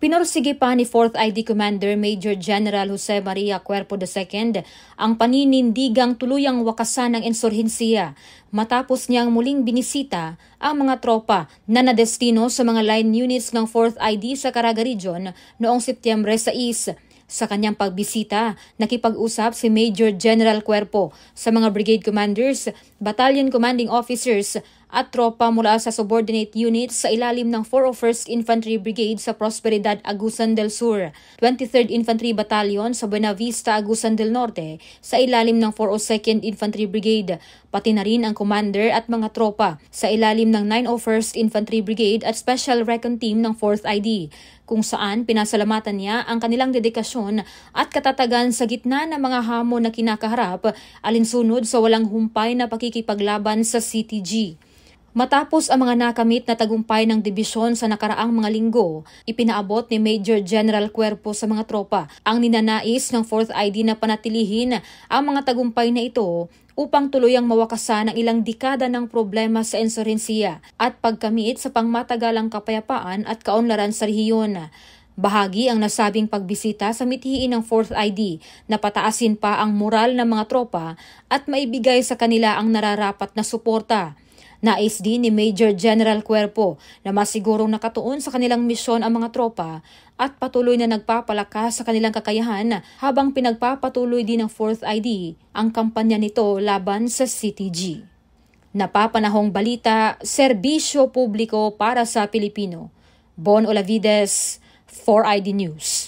Pinorsige pa ni 4th ID Commander Major General Jose Maria Cuerpo II ang paninindigang tuluyang wakasan ng insurhensiya matapos niyang muling binisita ang mga tropa na nadestino sa mga line units ng 4th ID sa Caraga Region noong Setyembre 6. Sa kanyang pagbisita, nakipag-usap si Major General Cuerpo sa mga brigade commanders, battalion commanding officers at tropa mula sa subordinate units sa ilalim ng 401st Infantry Brigade sa Prosperidad, Agusan del Sur, 23rd Infantry Battalion sa Buena Vista, Agusan del Norte sa ilalim ng 402nd Infantry Brigade, pati na rin ang commander at mga tropa sa ilalim ng 901st Infantry Brigade at Special Recon Team ng 4th ID, kung saan pinasalamatan niya ang kanilang dedikasyon at katatagan sa gitna ng mga hamon na kinakaharap alinsunod sa walang humpay na pakikipaglaban sa CTG. Matapos ang mga nakamit na tagumpay ng dibisyon sa nakaraang mga linggo, ipinaabot ni Major General Cuerpo sa mga tropa ang ninanais ng 4th ID na panatilihin ang mga tagumpay na ito upang tuluyang mawakasan ang ilang dekada ng problema sa insurhensiya at pagkamit sa pangmatagalang kapayapaan at kaunlaran sa rehiyon. Bahagi ang nasabing pagbisita sa mithiin ng 4th ID na pataasin pa ang moral ng mga tropa at maibigay sa kanila ang nararapat na suporta. Nais din ni Major General Cuerpo na masigurong nakatuon sa kanilang misyon ang mga tropa at patuloy na nagpapalakas sa kanilang kakayahan habang pinagpapatuloy din ng 4th ID ang kampanya nito laban sa CTG. Napapanahong balita, serbisyo publiko para sa Pilipino. Bon Olavides, 4ID News.